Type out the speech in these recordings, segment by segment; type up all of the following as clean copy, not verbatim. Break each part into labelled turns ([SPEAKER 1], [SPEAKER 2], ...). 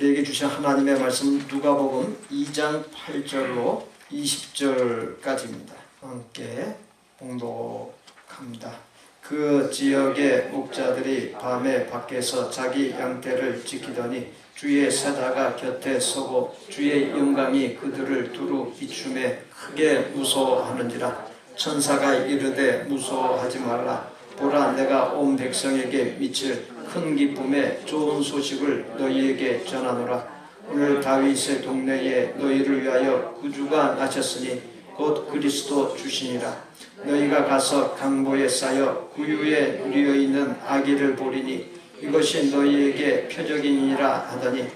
[SPEAKER 1] 우리에게 주신 하나님의 말씀 누가복음 2장 8절로 20절까지입니다. 함께 봉독합니다. 그 지역의 목자들이 밤에 밖에서 자기 양떼를 지키더니 주의 사자가 곁에 서고 주의 영광이 그들을 두루 비추매 크게 무서워하는지라. 천사가 이르되 무서워하지 말라. 보라, 내가 온 백성에게 미칠 큰 기쁨의 좋은 소식을 너희에게 전하노라. 오늘 다윗의 동네에 너희를 위하여 구주가 나셨으니 곧 그리스도 주시니라. 너희가 가서 강보에 쌓여 구유에 누워있는 아기를 보리니 이것이 너희에게 표적이니라 하더니,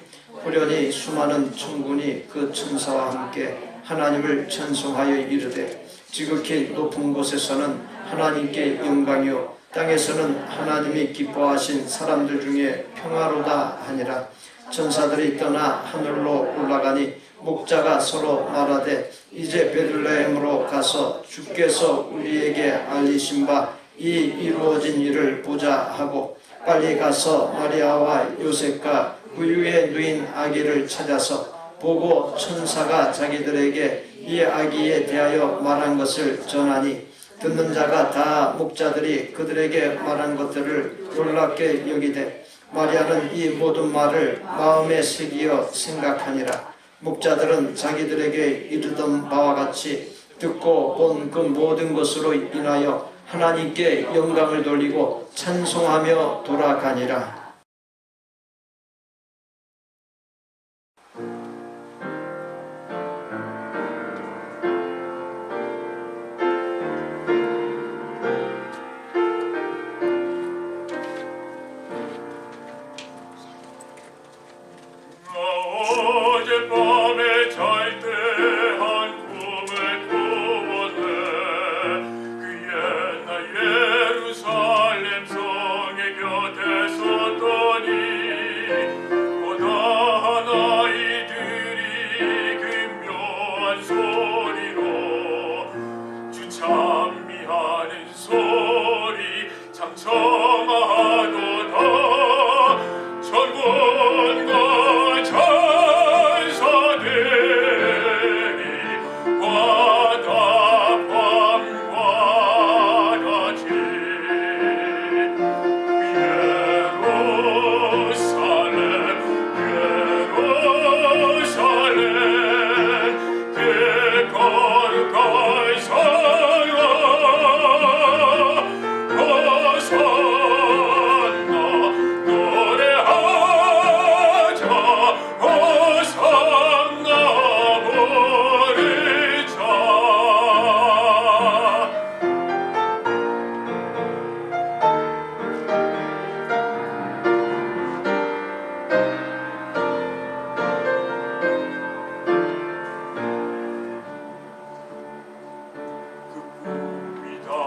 [SPEAKER 1] 호련히 수많은 천군이 그 천사와 함께 하나님을 찬송하여 이르되, 지극히 높은 곳에서는 하나님께 영광이요 땅에서는 하나님이 기뻐하신 사람들 중에 평화로다 하니라. 천사들이 떠나 하늘로 올라가니 목자가 서로 말하되, 이제 베들레헴으로 가서 주께서 우리에게 알리신 바 이 이루어진 일을 보자 하고 빨리 가서 마리아와 요셉과 구유에 누인 아기를 찾아서 보고 천사가 자기들에게 이 아기에 대하여 말한 것을 전하니, 듣는 자가 다 목자들이 그들에게 말한 것들을 놀랍게 여기되 마리아는 이 모든 말을 마음에 새기어 생각하니라. 목자들은 자기들에게 이르던 바와 같이 듣고 본 그 모든 것으로 인하여 하나님께 영광을 돌리고 찬송하며 돌아가니라.
[SPEAKER 2] 어젯밤에 잘 때 한 꿈을 꾸었네. 그 옛날 예루살렘 성의 곁에 섰더니 고다한 아이들이 기묘한 소리로 주 찬미하는 소리 참 청하도다. 천군과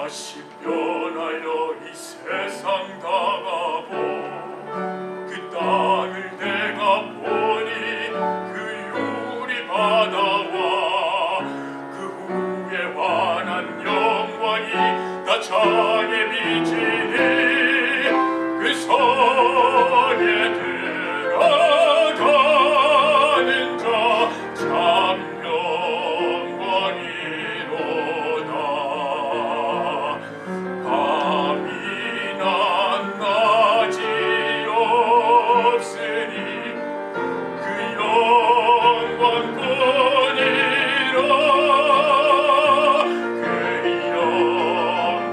[SPEAKER 2] 다시 변하여 이 세상 다가보 그 땅을 내가 보니 그 유리 바다와 그 후에 환한 영광이 다 창에 비치니 그 성에 들어가는 자 참 그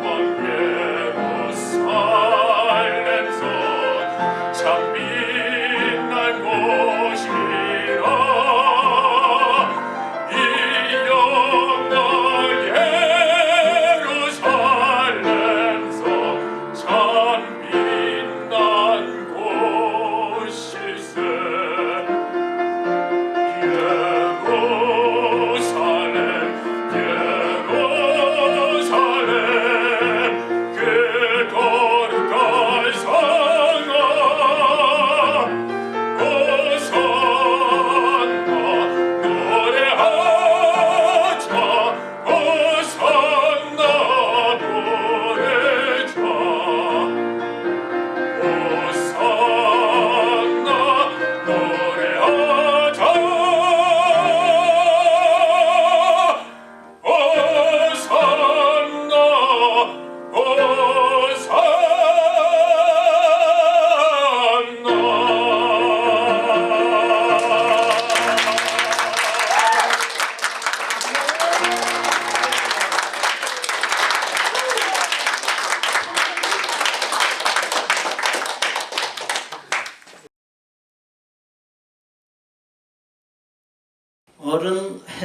[SPEAKER 2] 영광 예루살렘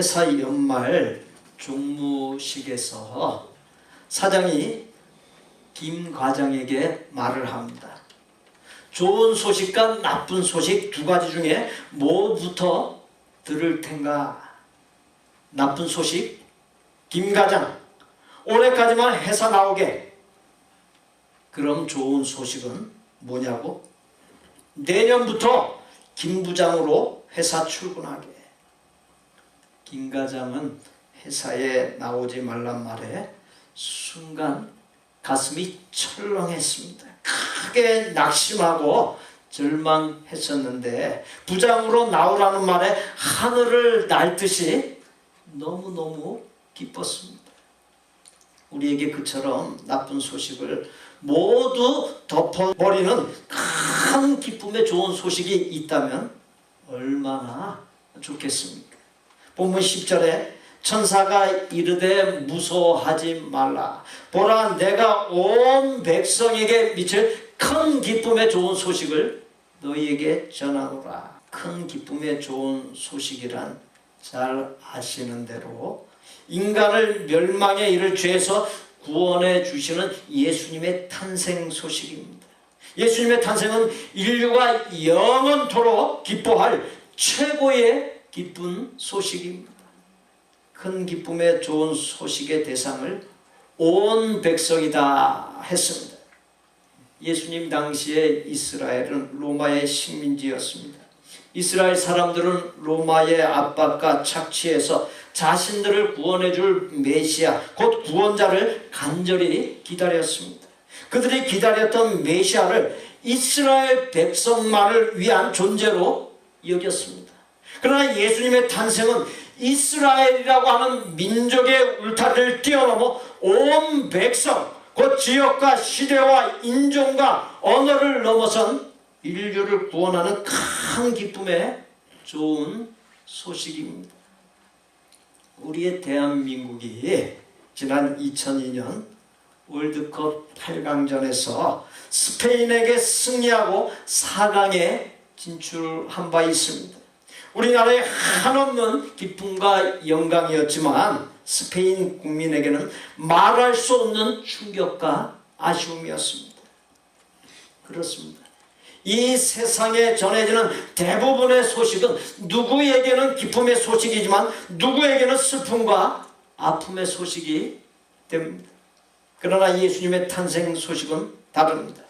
[SPEAKER 1] 회사 연말 종무식에서 사장이 김 과장에게 말을 합니다. 좋은 소식과 나쁜 소식 두 가지 중에 뭐부터 들을 텐가? 나쁜 소식, 김 과장 올해까지만 회사 나오게. 그럼 좋은 소식은 뭐냐고? 내년부터 김 부장으로 회사 출근하게. 김 과장은 회사에 나오지 말란 말에 순간 가슴이 철렁했습니다. 크게 낙심하고 절망했었는데 부장으로 나오라는 말에 하늘을 날듯이 너무너무 기뻤습니다. 우리에게 그처럼 나쁜 소식을 모두 덮어버리는 큰 기쁨의 좋은 소식이 있다면 얼마나 좋겠습니까? 본문 10절에 천사가 이르되 무서워하지 말라. 보라, 내가 온 백성에게 미칠 큰 기쁨의 좋은 소식을 너희에게 전하노라. 큰 기쁨의 좋은 소식이란 잘 아시는 대로 인간을 멸망에 이를 죄에서 구원해 주시는 예수님의 탄생 소식입니다. 예수님의 탄생은 인류가 영원토록 기뻐할 최고의 기쁜 소식입니다. 큰 기쁨의 좋은 소식의 대상을 온 백성이다 했습니다. 예수님 당시에 이스라엘은 로마의 식민지였습니다. 이스라엘 사람들은 로마의 압박과 착취에서 자신들을 구원해 줄 메시아, 곧 구원자를 간절히 기다렸습니다. 그들이 기다렸던 메시아를 이스라엘 백성만을 위한 존재로 여겼습니다. 그러나 예수님의 탄생은 이스라엘이라고 하는 민족의 울타리를 뛰어넘어 온 백성, 곧 지역과 시대와 인종과 언어를 넘어선 인류를 구원하는 큰 기쁨의 좋은 소식입니다. 우리의 대한민국이 지난 2002년 월드컵 8강전에서 스페인에게 승리하고 4강에 진출한 바 있습니다. 우리나라의 한없는 기쁨과 영광이었지만 스페인 국민에게는 말할 수 없는 충격과 아쉬움이었습니다. 그렇습니다. 이 세상에 전해지는 대부분의 소식은 누구에게는 기쁨의 소식이지만 누구에게는 슬픔과 아픔의 소식이 됩니다. 그러나 예수님의 탄생 소식은 다릅니다.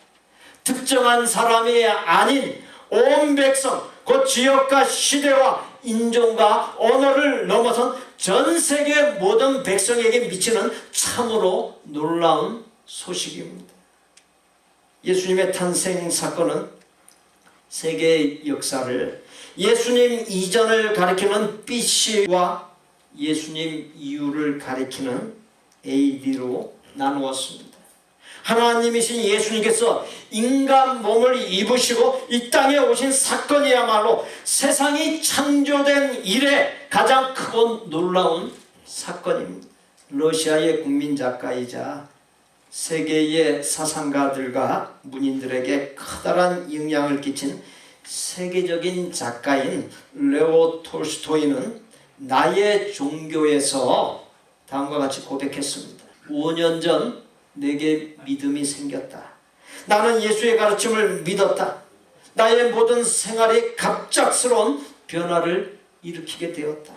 [SPEAKER 1] 특정한 사람이 아닌 온 백성, 곧 지역과 시대와 인종과 언어를 넘어선 전 세계 모든 백성에게 미치는 참으로 놀라운 소식입니다. 예수님의 탄생 사건은 세계의 역사를 예수님 이전을 가리키는 BC와 예수님 이후를 가리키는 AD로 나누었습니다. 하나님이신 예수님께서 인간 몸을 입으시고 이 땅에 오신 사건이야말로 세상이 창조된 이래 가장 크고 놀라운 사건입니다. 러시아의 국민 작가이자 세계의 사상가들과 문인들에게 커다란 영향을 끼친 세계적인 작가인 레오 톨스토이는 나의 종교에서 다음과 같이 고백했습니다. 5년 전 내게 믿음이 생겼다. 나는 예수의 가르침을 믿었다. 나의 모든 생활이 갑작스러운 변화를 일으키게 되었다.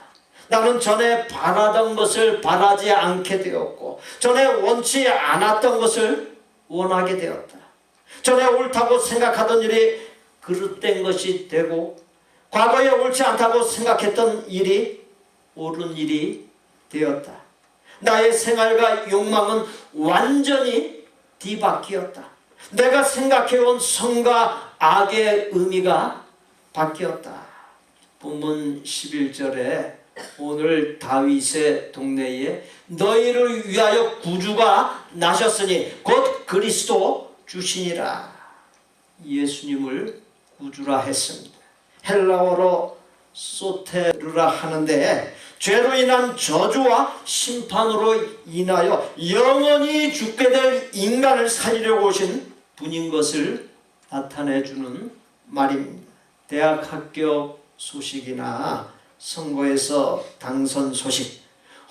[SPEAKER 1] 나는 전에 바라던 것을 바라지 않게 되었고 전에 원치 않았던 것을 원하게 되었다. 전에 옳다고 생각하던 일이 그릇된 것이 되고 과거에 옳지 않다고 생각했던 일이 옳은 일이 되었다. 나의 생활과 욕망은 완전히 뒤바뀌었다. 내가 생각해온 선과 악의 의미가 바뀌었다. 본문 11절에 오늘 다윗의 동네에 너희를 위하여 구주가 나셨으니 곧 그리스도 주시니라. 예수님을 구주라 했습니다. 헬라어로 소테르라 하는데 죄로 인한 저주와 심판으로 인하여 영원히 죽게 될 인간을 살리려고 오신 분인 것을 나타내주는 말입니다. 대학 합격 소식이나 선거에서 당선 소식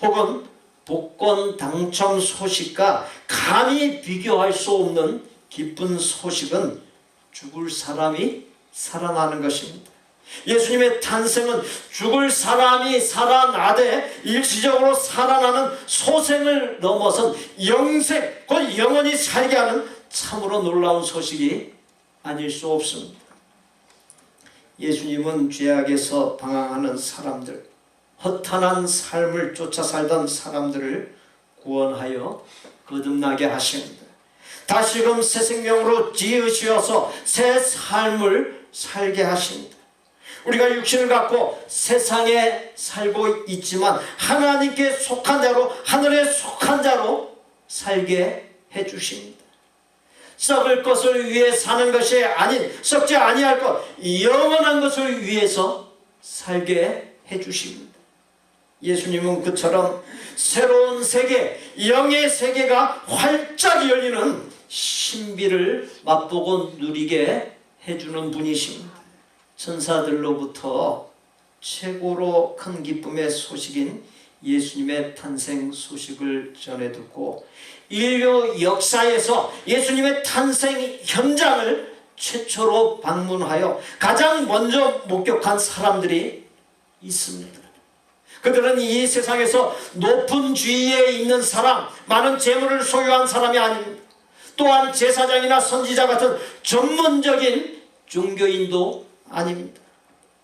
[SPEAKER 1] 혹은 복권 당첨 소식과 감히 비교할 수 없는 기쁜 소식은 죽을 사람이 살아나는 것입니다. 예수님의 탄생은 죽을 사람이 살아나되 일시적으로 살아나는 소생을 넘어선 영생, 곧 영원히 살게 하는 참으로 놀라운 소식이 아닐 수 없습니다. 예수님은 죄악에서 방황하는 사람들, 허탄한 삶을 쫓아 살던 사람들을 구원하여 거듭나게 하십니다. 다시금 새 생명으로 지으시어서 새 삶을 살게 하십니다. 우리가 육신을 갖고 세상에 살고 있지만 하나님께 속한 자로, 하늘에 속한 자로 살게 해주십니다. 썩을 것을 위해 사는 것이 아닌 썩지 아니할 것, 영원한 것을 위해서 살게 해주십니다. 예수님은 그처럼 새로운 세계, 영의 세계가 활짝 열리는 신비를 맛보고 누리게 해주는 분이십니다. 천사들로부터 최고로 큰 기쁨의 소식인 예수님의 탄생 소식을 전해 듣고 인류 역사에서 예수님의 탄생 현장을 최초로 방문하여 가장 먼저 목격한 사람들이 있습니다. 그들은 이 세상에서 높은 지위에 있는 사람, 많은 재물을 소유한 사람이 아닙니다. 또한 제사장이나 선지자 같은 전문적인 종교인도 아닙니다.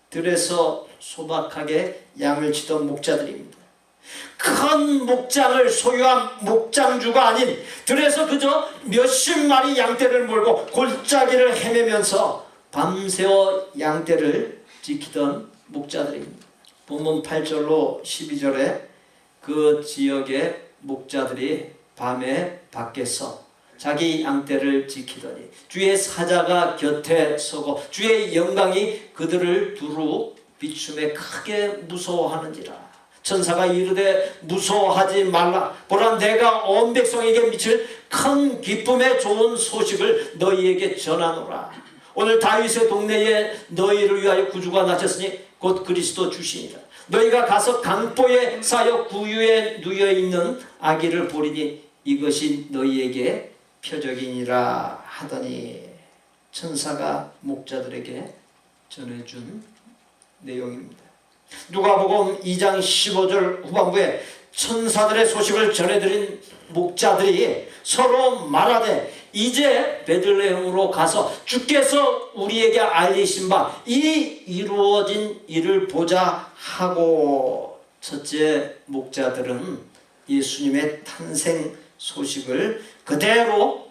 [SPEAKER 1] 들에서 소박하게 양을 치던 목자들입니다. 큰 목장을 소유한 목장주가 아닌 들에서 그저 몇십 마리 양떼를 몰고 골짜기를 헤매면서 밤새워 양떼를 지키던 목자들입니다. 본문 8절로 12절에 그 지역의 목자들이 밤에 밖에서 자기 양떼를 지키더니 주의 사자가 곁에 서고 주의 영광이 그들을 두루 비춤에 크게 무서워하는지라. 천사가 이르되 무서워하지 말라. 보라, 내가 온 백성에게 미칠 큰 기쁨의 좋은 소식을 너희에게 전하노라. 오늘 다윗의 동네에 너희를 위하여 구주가 나셨으니 곧 그리스도 주시니라. 너희가 가서 강보에 사여 구유에 누여있는 아기를 보리니 이것이 너희에게 표적이니라 하더니, 천사가 목자들에게 전해준 내용입니다. 누가복음 2장 15절 후반부에 천사들의 소식을 전해드린 목자들이 서로 말하되 이제 베들레헴으로 가서 주께서 우리에게 알리신 바 이 이루어진 일을 보자 하고, 첫째 목자들은 예수님의 탄생 소식을 그대로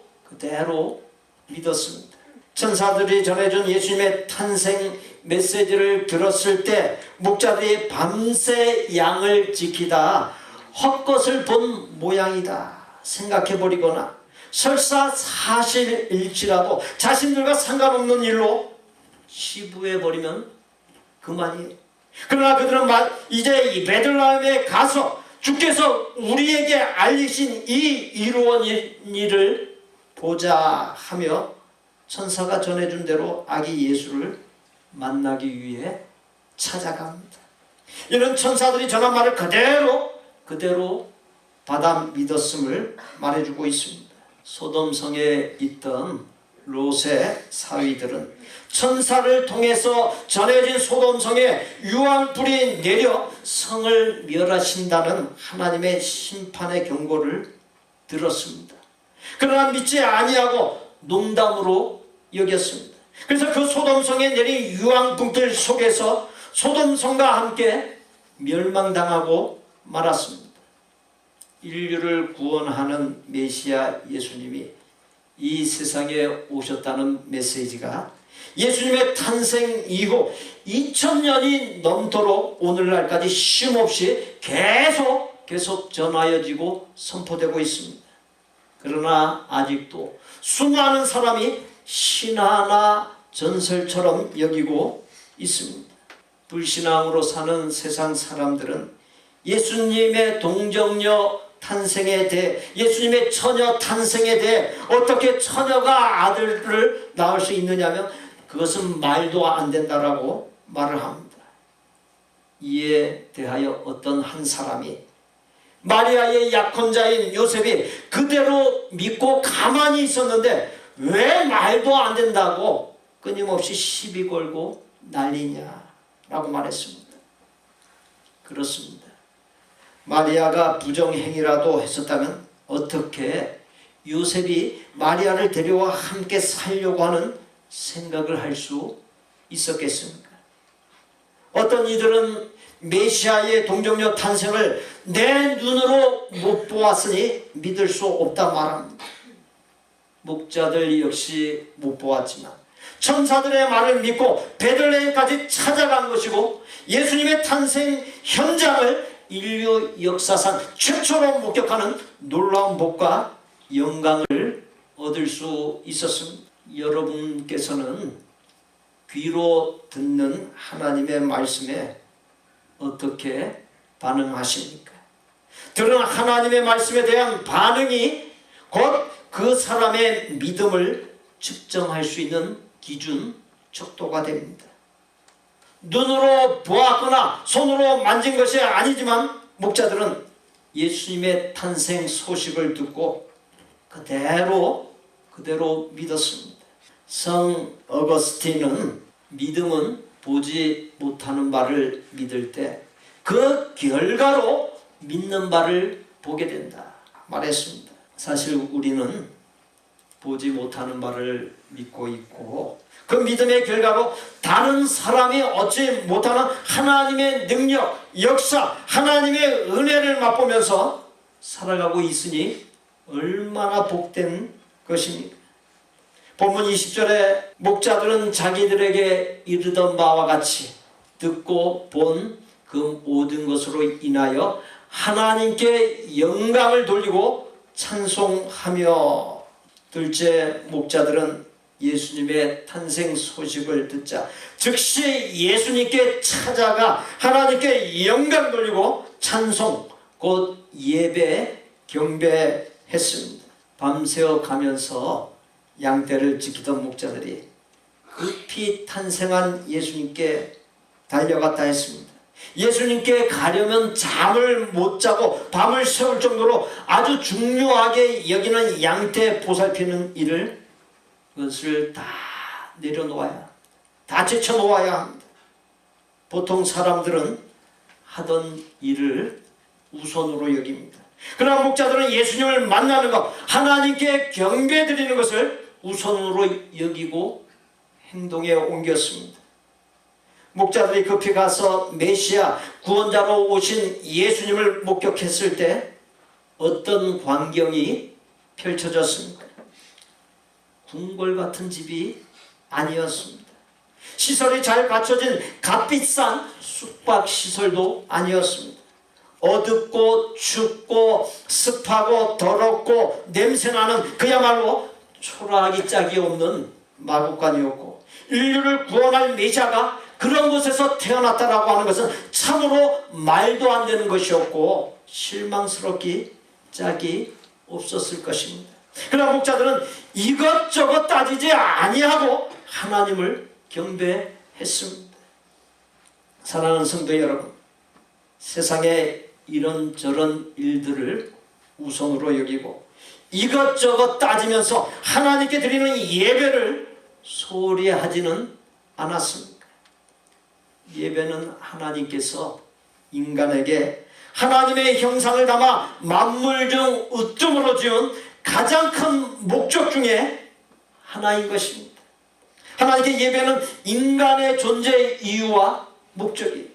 [SPEAKER 1] 믿었습니다. 천사들이 전해준 예수님의 탄생 메시지를 들었을 때 목자들이 밤새 양을 지키다 헛것을 본 모양이다 생각해버리거나 설사 사실일지라도 자신들과 상관없는 일로 치부해버리면 그만이에요. 그러나 그들은 이제 이 베들레헴에 가서 주께서 우리에게 알리신 이 이루어진 일을 보자 하며 천사가 전해준 대로 아기 예수를 만나기 위해 찾아갑니다. 이런 천사들이 전한 말을 그대로 받아 믿었음을 말해주고 있습니다. 소돔성에 있던 롯의 사위들은 천사를 통해서 전해진 소돔성에 유황불이 내려 성을 멸하신다는 하나님의 심판의 경고를 들었습니다. 그러나 믿지 아니하고 농담으로 여겼습니다. 그래서 그 소돔성에 내린 유황불길 속에서 소돔성과 함께 멸망당하고 말았습니다. 인류를 구원하는 메시아 예수님이 이 세상에 오셨다는 메시지가 예수님의 탄생 이후 2000년이 넘도록 오늘날까지 쉼없이 계속 전하여지고 선포되고 있습니다. 그러나 아직도 수많은 사람이 신화나 전설처럼 여기고 있습니다. 불신앙으로 사는 세상 사람들은 예수님의 동정녀 탄생에 대해, 예수님의 처녀 탄생에 대해 어떻게 처녀가 아들을 낳을 수 있느냐면 그것은 말도 안 된다라고 말을 합니다. 이에 대하여 어떤 한 사람이 마리아의 약혼자인 요셉이 그대로 믿고 가만히 있었는데 왜 말도 안 된다고 끊임없이 시비 걸고 난리냐라고 말했습니다. 그렇습니다. 마리아가 부정행위라도 했었다면 어떻게 요셉이 마리아를 데려와 함께 살려고 하는 생각을 할 수 있었겠습니까? 어떤 이들은 메시아의 동정녀 탄생을 내 눈으로 못 보았으니 믿을 수 없다 말합니다. 목자들 역시 못 보았지만 천사들의 말을 믿고 베들레헴까지 찾아간 것이고 예수님의 탄생 현장을 인류 역사상 최초로 목격하는 놀라운 복과 영광을 얻을 수 있었습니다. 여러분께서는 귀로 듣는 하나님의 말씀에 어떻게 반응하십니까? 들은 하나님의 말씀에 대한 반응이 곧 그 사람의 믿음을 측정할 수 있는 기준 척도가 됩니다. 눈으로 보았거나 손으로 만진 것이 아니지만 목자들은 예수님의 탄생 소식을 듣고 그대로 믿었습니다. 성 어거스틴은 믿음은 보지 못하는 바를 믿을 때 그 결과로 믿는 바를 보게 된다 말했습니다. 사실 우리는 보지 못하는 바를 믿고 있고 그 믿음의 결과로 다른 사람이 얻지 못하는 하나님의 능력, 역사, 하나님의 은혜를 맛보면서 살아가고 있으니 얼마나 복된 것입니까? 본문 20절에 목자들은 자기들에게 이르던 바와 같이 듣고 본 그 모든 것으로 인하여 하나님께 영광을 돌리고 찬송하며 둘째 목자들은 예수님의 탄생 소식을 듣자 즉시 예수님께 찾아가 하나님께 영광 돌리고 찬송 곧 예배 경배했습니다. 밤새워 가면서 양떼를 지키던 목자들이 급히 탄생한 예수님께 달려갔다 했습니다. 예수님께 가려면 잠을 못 자고 밤을 새울 정도로 아주 중요하게 여기는 양떼 보살피는 일을 그것을 다 내려놓아야 다 제쳐놓아야 합니다. 보통 사람들은 하던 일을 우선으로 여깁니다. 그러나 목자들은 예수님을 만나는 것, 하나님께 경배드리는 것을 우선으로 여기고 행동에 옮겼습니다. 목자들이 급히 가서 메시아 구원자로 오신 예수님을 목격했을 때 어떤 광경이 펼쳐졌습니까? 궁궐 같은 집이 아니었습니다. 시설이 잘 갖춰진 값비싼 숙박시설도 아니었습니다. 어둡고 춥고 습하고 더럽고 냄새나는 그야말로 초라하기 짝이 없는 마구간이었고 인류를 구원할 메시아가 그런 곳에서 태어났다라고 하는 것은 참으로 말도 안 되는 것이었고 실망스럽기 짝이 없었을 것입니다. 그러나 목자들은 이것저것 따지지 아니하고 하나님을 경배했습니다. 사랑하는 성도 여러분, 세상에 이런저런 일들을 우선으로 여기고 이것저것 따지면서 하나님께 드리는 예배를 소홀히 하지는 않았습니다. 예배는 하나님께서 인간에게 하나님의 형상을 담아 만물 중 으뜸으로 지은 가장 큰 목적 중에 하나인 것입니다. 하나님께 예배는 인간의 존재 이유와 목적이에요.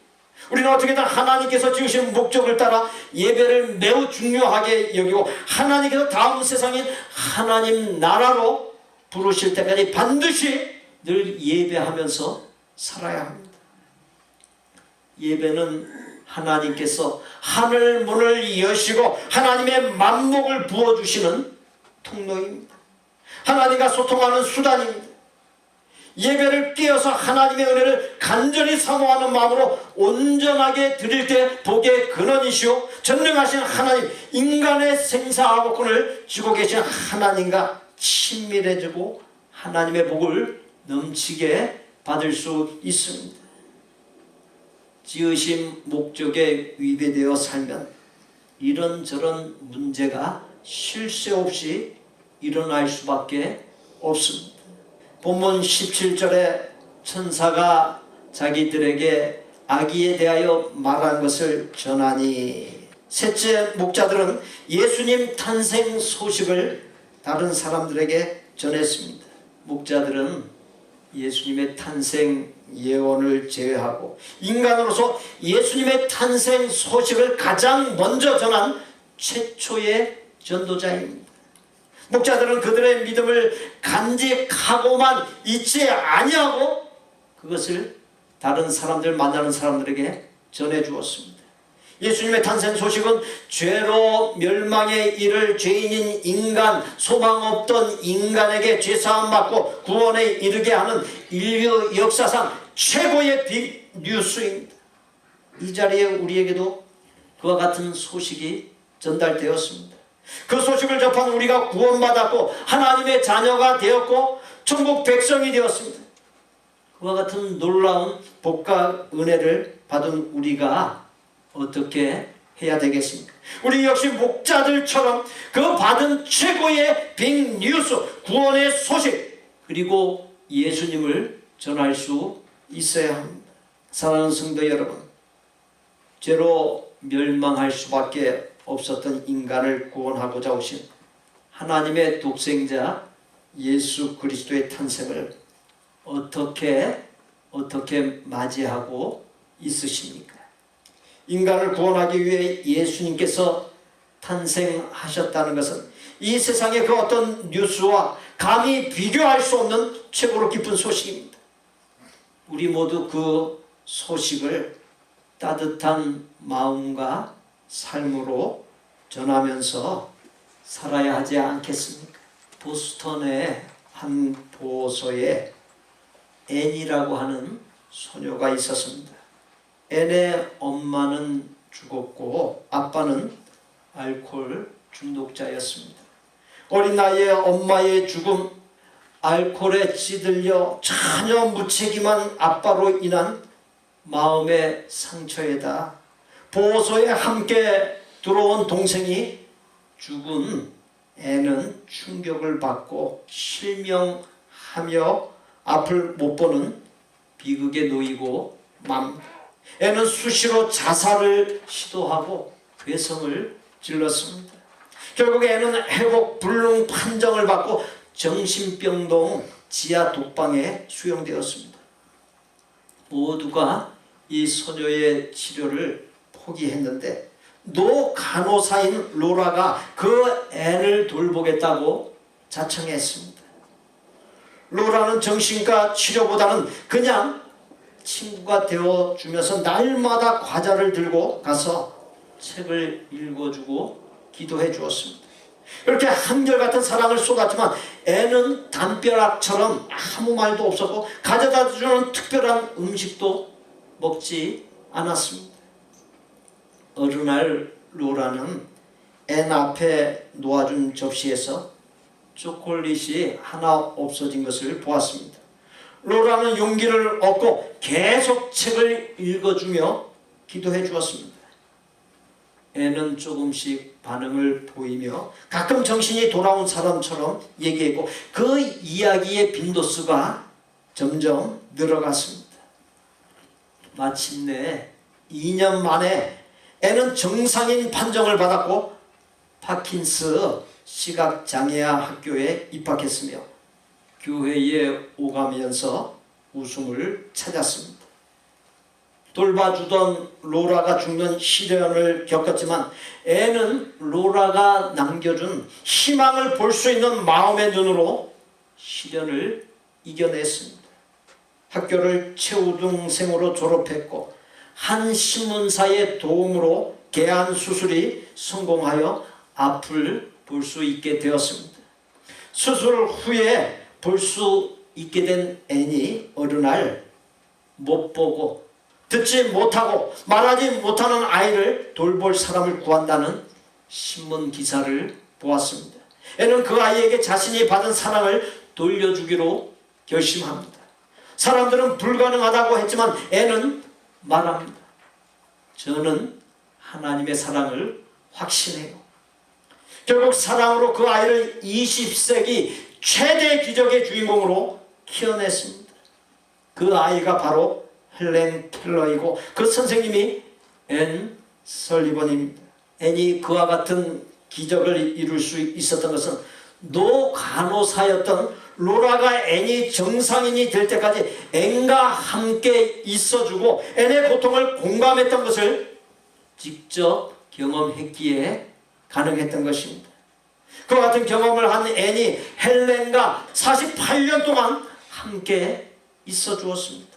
[SPEAKER 1] 우리는 어떻게든 하나님께서 지으신 목적을 따라 예배를 매우 중요하게 여기고 하나님께서 다음 세상인 하나님 나라로 부르실 때까지 반드시 늘 예배하면서 살아야 합니다. 예배는 하나님께서 하늘 문을 여시고 하나님의 만복을 부어주시는 통로입니다. 하나님과 소통하는 수단입니다. 예배를 깨어서 하나님의 은혜를 간절히 사모하는 마음으로 온전하게 드릴 때 복의 근원이시오 전능하신 하나님, 인간의 생사화복권을 쥐고 계신 하나님과 친밀해지고 하나님의 복을 넘치게 받을 수 있습니다. 지으신 목적에 위배되어 살면 이런저런 문제가 쉴 새 없이 일어날 수밖에 없습니다. 본문 17절에 천사가 자기들에게 아기에 대하여 말한 것을 전하니, 셋째, 목자들은 예수님 탄생 소식을 다른 사람들에게 전했습니다. 목자들은 예수님의 탄생 예언을 제외하고 인간으로서 예수님의 탄생 소식을 가장 먼저 전한 최초의 전도자입니다. 목자들은 그들의 믿음을 간직하고만 있지 아니하고 그것을 다른 사람들, 만나는 사람들에게 전해주었습니다. 예수님의 탄생 소식은 죄로 멸망에 이를 죄인인 인간, 소망 없던 인간에게 죄사함 받고 구원에 이르게 하는 인류 역사상 최고의 빅 뉴스입니다. 이 자리에 우리에게도 그와 같은 소식이 전달되었습니다. 그 소식을 접한 우리가 구원받았고 하나님의 자녀가 되었고 천국 백성이 되었습니다. 그와 같은 놀라운 복과 은혜를 받은 우리가 어떻게 해야 되겠습니까? 우리 역시 목자들처럼 그 받은 최고의 빅뉴스, 구원의 소식, 그리고 예수님을 전할 수 있어야 합니다. 사랑하는 성도 여러분, 죄로 멸망할 수밖에 없었던 인간을 구원하고자 오신 하나님의 독생자 예수 그리스도의 탄생을 어떻게 맞이하고 있으십니까? 인간을 구원하기 위해 예수님께서 탄생하셨다는 것은 이 세상의 그 어떤 뉴스와 감히 비교할 수 없는 최고로 기쁜 소식입니다. 우리 모두 그 소식을 따뜻한 마음과 삶으로 전하면서 살아야 하지 않겠습니까? 보스턴의 한 보호소에 앤이라고 하는 소녀가 있었습니다. 앤의 엄마는 죽었고 아빠는 알코올 중독자였습니다. 어린 나이에 엄마의 죽음, 알코올에 찌들려 전혀 무책임한 아빠로 인한 마음의 상처에다 보호소에 함께 들어온 동생이 죽은 앤은 충격을 받고 실명하며 앞을 못 보는 비극에 놓이고 맙니다. 앤은 수시로 자살을 시도하고 괴성을 질렀습니다. 결국 앤은 회복 불능 판정을 받고 정신병동 지하 독방에 수용되었습니다. 모두가 이 소녀의 치료를 포기했는데 노 간호사인 로라가 그 앤을 돌보겠다고 자청했습니다. 로라는 정신과 치료보다는 그냥 친구가 되어주면서 날마다 과자를 들고 가서 책을 읽어주고 기도해 주었습니다. 이렇게 한결같은 사랑을 쏟았지만 애는 담벼락처럼 아무 말도 없었고 가져다 주는 특별한 음식도 먹지 않았습니다. 어느 날 로라는 앤 앞에 놓아준 접시에서 초콜릿이 하나 없어진 것을 보았습니다. 로라는 용기를 얻고 계속 책을 읽어주며 기도해 주었습니다. 앤은 조금씩 반응을 보이며 가끔 정신이 돌아온 사람처럼 얘기했고 그 이야기의 빈도수가 점점 늘어갔습니다. 마침내 2년 만에 앤은 정상인 판정을 받았고 파킨스 시각장애아 학교에 입학했으며 교회에 오가면서 웃음을 찾았습니다. 돌봐주던 로라가 죽는 시련을 겪었지만 앤은 로라가 남겨준 희망을 볼 수 있는 마음의 눈으로 시련을 이겨냈습니다. 학교를 최우등생으로 졸업했고 한 신문사의 도움으로 개안 수술이 성공하여 앞을 볼 수 있게 되었습니다. 수술 후에 볼 수 있게 된 앤이 어느 날 못 보고 듣지 못하고 말하지 못하는 아이를 돌볼 사람을 구한다는 신문 기사를 보았습니다. 앤은 그 아이에게 자신이 받은 사랑을 돌려주기로 결심합니다. 사람들은 불가능하다고 했지만 앤은 말합니다. 저는 하나님의 사랑을 확신해요. 결국 사랑으로 그 아이를 20세기 최대 기적의 주인공으로 키워냈습니다. 그 아이가 바로 헬렌 켈러이고 그 선생님이 앤 설리번입니다. 앤이 그와 같은 기적을 이룰 수 있었던 것은 노 간호사였던 로라가 앤이 정상인이 될 때까지 앤과 함께 있어주고 앤의 고통을 공감했던 것을 직접 경험했기에 가능했던 것입니다. 그와 같은 경험을 한 앤이 헬렌과 48년 동안 함께 있어 주었습니다.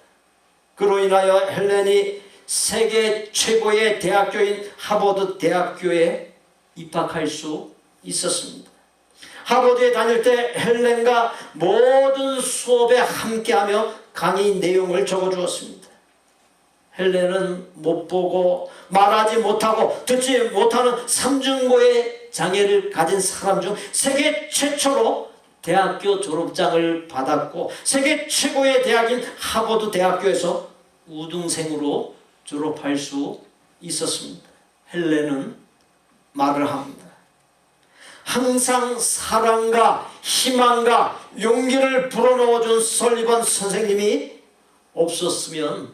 [SPEAKER 1] 그로 인하여 헬렌이 세계 최고의 대학교인 하버드 대학교에 입학할 수 있었습니다. 하버드에 다닐 때 헬렌과 모든 수업에 함께하며 강의 내용을 적어주었습니다. 헬렌은 못 보고 말하지 못하고 듣지 못하는 삼중고의 장애를 가진 사람 중 세계 최초로 대학교 졸업장을 받았고 세계 최고의 대학인 하버드 대학교에서 우등생으로 졸업할 수 있었습니다. 헬렌은 말을 합니다. 항상 사랑과 희망과 용기를 불어넣어준 설리번 선생님이 없었으면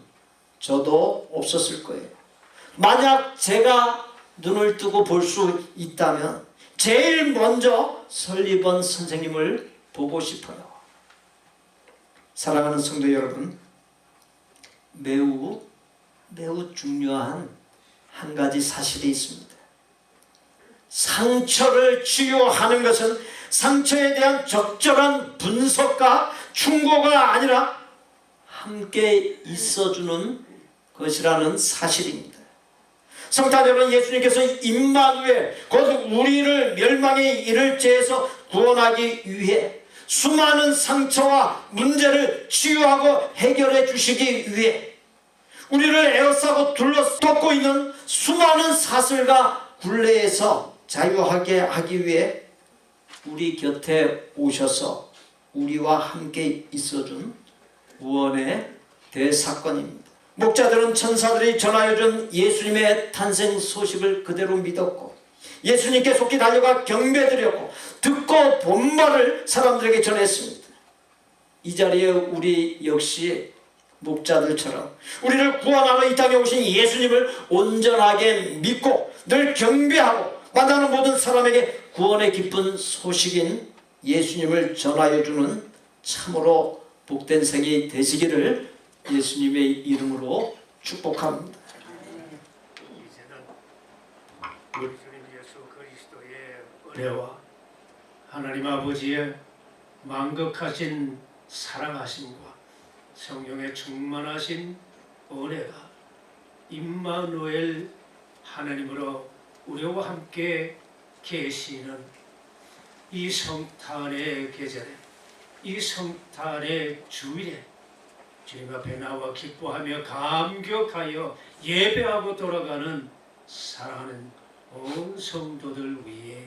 [SPEAKER 1] 저도 없었을 거예요. 만약 제가 눈을 뜨고 볼 수 있다면 제일 먼저 설리번 선생님을 보고 싶어요. 사랑하는 성도 여러분, 매우 중요한 한 가지 사실이 있습니다. 상처를 치유하는 것은 상처에 대한 적절한 분석과 충고가 아니라 함께 있어주는 것이라는 사실입니다. 성탄 여러분, 예수님께서 임마누엘, 곧 우리를 멸망에 이를 죄에서 구원하기 위해 수많은 상처와 문제를 치유하고 해결해 주시기 위해 우리를 에워싸고 둘러덮고 있는 수많은 사슬과 굴레에서 자유하게 하기 위해 우리 곁에 오셔서 우리와 함께 있어준 구원의 대사건입니다. 목자들은 천사들이 전하여준 예수님의 탄생 소식을 그대로 믿었고 예수님께 속히 달려가 경배드렸고 듣고 본 말을 사람들에게 전했습니다. 이 자리에 우리 역시 목자들처럼 우리를 구원하러 이 땅에 오신 예수님을 온전하게 믿고 늘 경배하고 만나는 모든 사람에게 구원의 기쁜 소식인 예수님을 전하여주는 참으로 복된 생이 되시기를 예수님의 이름으로 축복합니다.
[SPEAKER 3] 이제는 우리 주님 예수 그리스도의 은혜와 하나님 아버지의 만극하신 사랑하심과 성령의 충만하신 은혜가 임마누엘 하나님으로 우리와 함께 계시는 이 성탄의 계절에, 이 성탄의 주일에 주님 앞에 나와 기뻐하며 감격하여 예배하고 돌아가는 사랑하는 온 성도들 위해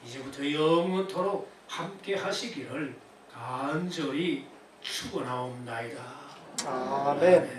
[SPEAKER 3] 이제부터 영원토록 함께 하시기를 간절히 축원하옵나이다.
[SPEAKER 1] 아멘.